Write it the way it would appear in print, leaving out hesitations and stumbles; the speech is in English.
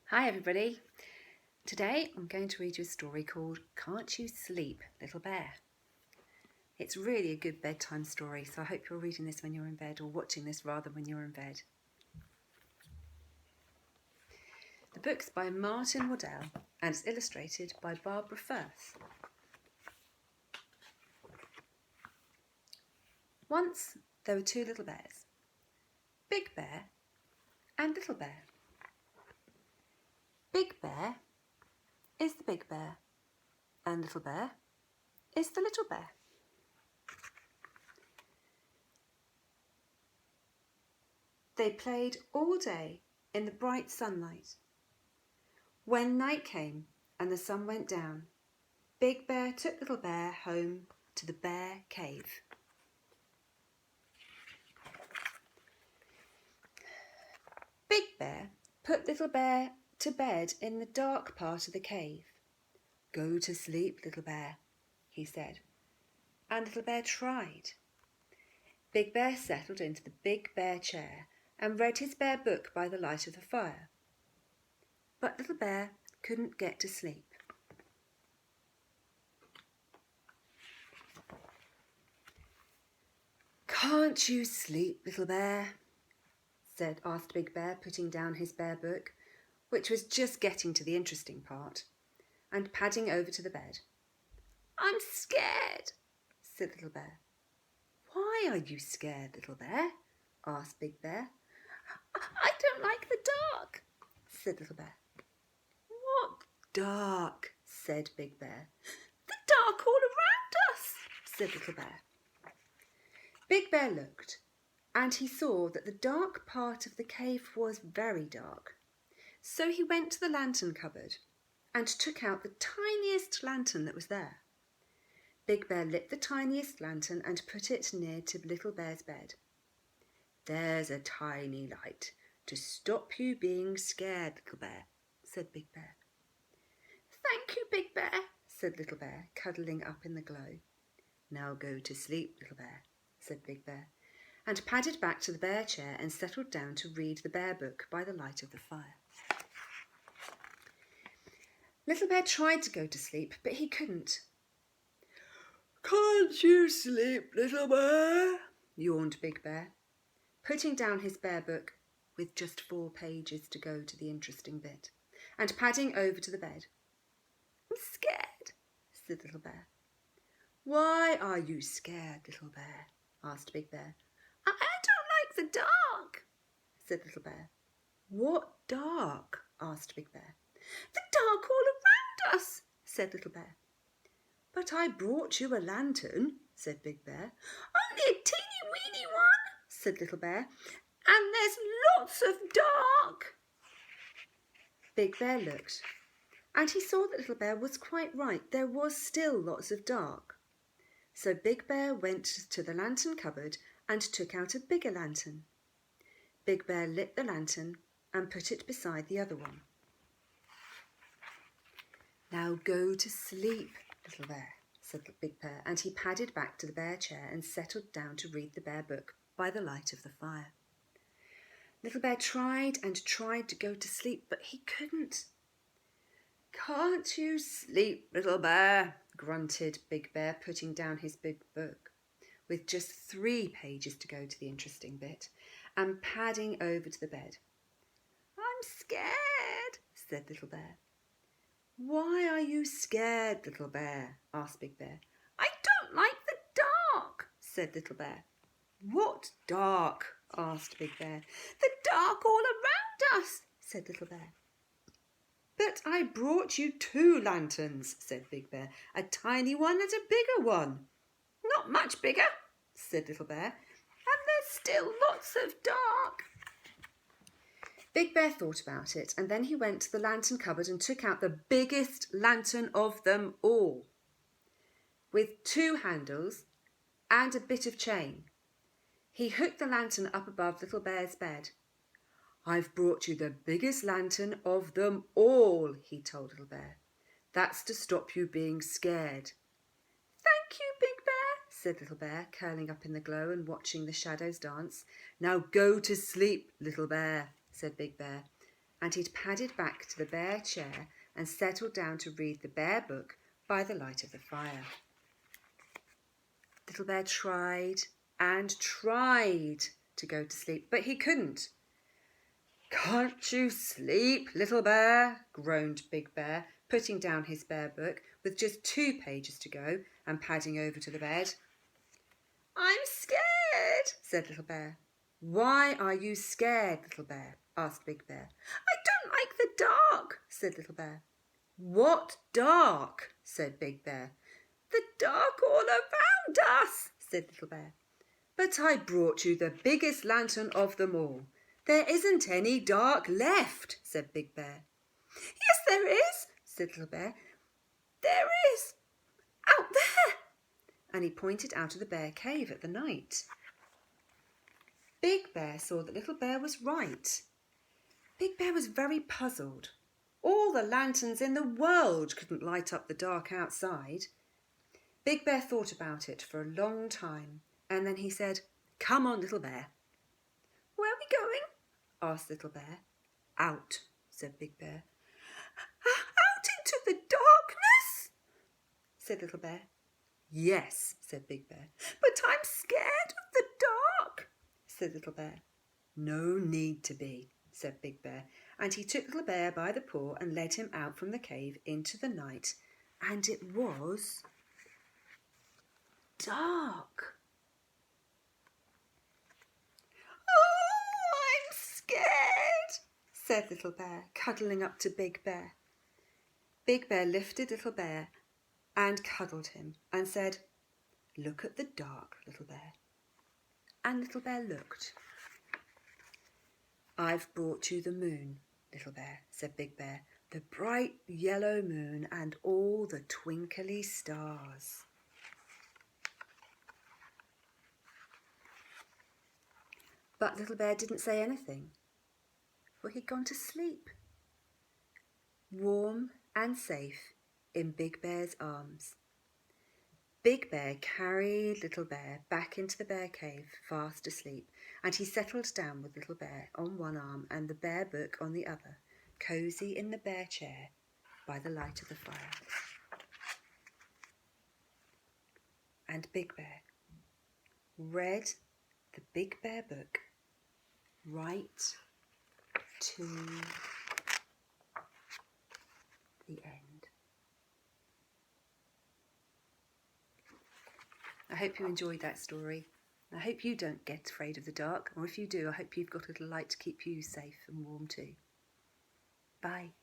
Hi everybody. Today I'm going to read you a story called Can't You Sleep, Little Bear? It's really a good bedtime story, so I hope you're reading this when you're in bed, or watching this rather when you're in bed. The book's by Martin Waddell and it's illustrated by Barbara Firth. Once there were two little bears, Big Bear and Little Bear. Big Bear is the big bear and Little Bear is the little bear. They played all day in the bright sunlight. When night came and the sun went down, Big Bear took Little Bear home to the bear cave. Big Bear put Little Bear to bed in the dark part of the cave. "Go to sleep, Little Bear," he said, and Little Bear tried. Big Bear settled into the big bear chair and read his bear book by the light of the fire. But Little Bear couldn't get to sleep. "Can't you sleep, Little Bear?" asked Big Bear, putting down his bear book, which was just getting to the interesting part, and padding over to the bed. "I'm scared," said Little Bear. "Why are you scared, Little Bear?" asked Big Bear. "I don't like the dark," said Little Bear. "What dark?" said Big Bear. "The dark all around us," said Little Bear. Big Bear looked, and he saw that the dark part of the cave was very dark. So he went to the lantern cupboard and took out the tiniest lantern that was there. Big Bear lit the tiniest lantern and put it near to Little Bear's bed. "There's a tiny light to stop you being scared, Little Bear," said Big Bear. "Thank you, Big Bear," said Little Bear, cuddling up in the glow. "Now go to sleep, Little Bear," said Big Bear, and padded back to the bear chair and settled down to read the bear book by the light of the fire. Little Bear tried to go to sleep, but he couldn't. "Can't you sleep, Little Bear?" yawned Big Bear, putting down his bear book with just 4 pages to go to the interesting bit, and padding over to the bed. "I'm scared," said Little Bear. "Why are you scared, Little Bear?" asked Big Bear. "I don't like the dark," said Little Bear. "What dark?" asked Big Bear. "The dark all around us," said Little Bear. "But I brought you a lantern," said Big Bear. "Only a teeny weeny one," said Little Bear, "and there's lots of dark." Big Bear looked, and he saw that Little Bear was quite right. There was still lots of dark. So Big Bear went to the lantern cupboard and took out a bigger lantern. Big Bear lit the lantern and put it beside the other one. "Now go to sleep, Little Bear," said the Big Bear, and he padded back to the bear chair and settled down to read the bear book by the light of the fire. Little Bear tried and tried to go to sleep, but he couldn't. "Can't you sleep, Little Bear?" grunted Big Bear, putting down his big book, with just 3 pages to go to the interesting bit, and padding over to the bed. "I'm scared," said Little Bear. "Why are you scared, Little Bear?" asked Big Bear. "I don't like the dark," said Little Bear. "What dark?" asked Big Bear. "The dark all around us," said Little Bear. "But I brought you 2 lanterns," said Big Bear, "a tiny one and a bigger one." "Not much bigger," said Little Bear, "and there's still lots of dark." Big Bear thought about it, and then he went to the lantern cupboard and took out the biggest lantern of them all, with 2 handles and a bit of chain. He hooked the lantern up above Little Bear's bed. "I've brought you the biggest lantern of them all," he told Little Bear. "That's to stop you being scared." "Thank you, Big Bear," said Little Bear, curling up in the glow and watching the shadows dance. "Now go to sleep, Little Bear," said Big Bear, and he'd padded back to the bare chair and settled down to read the Bear Book by the light of the fire. Little Bear tried and tried to go to sleep, but he couldn't. "Can't you sleep, Little Bear?" groaned Big Bear, putting down his Bear Book with just 2 pages to go and padding over to the bed. "I'm scared," said Little Bear. "Why are you scared, Little Bear?" asked Big Bear. "I don't like the dark," said Little Bear. "What dark?" said Big Bear. "The dark all around us," said Little Bear. "But I brought you the biggest lantern of them all. There isn't any dark left," said Big Bear. "Yes, there is," said Little Bear. "There is, out there." And he pointed out of the bear cave at the night. Big Bear saw that Little Bear was right. Big Bear was very puzzled. All the lanterns in the world couldn't light up the dark outside. Big Bear thought about it for a long time, and then he said, "Come on, Little Bear." "Where are we going?" asked Little Bear. "Out," said Big Bear. "Out into the darkness?" said Little Bear. "Yes," said Big Bear. "But I'm scared of the dark," said Little Bear. "No need to be," said Big Bear, and he took Little Bear by the paw and led him out from the cave into the night, and it was dark. "Oh, I'm scared," said Little Bear, cuddling up to Big Bear. Big Bear lifted Little Bear and cuddled him and said, "Look at the dark, Little Bear." And Little Bear looked. "I've brought you the moon, Little Bear," said Big Bear, "the bright yellow moon and all the twinkly stars." But Little Bear didn't say anything, for he'd gone to sleep, warm and safe in Big Bear's arms. Big Bear carried Little Bear back into the bear cave, fast asleep, and he settled down with Little Bear on one arm and the Bear Book on the other, cosy in the bear chair by the light of the fire. And Big Bear read the Big Bear Book right to the end. I hope you enjoyed that story. I hope you don't get afraid of the dark, or if you do, I hope you've got a little light to keep you safe and warm too. Bye.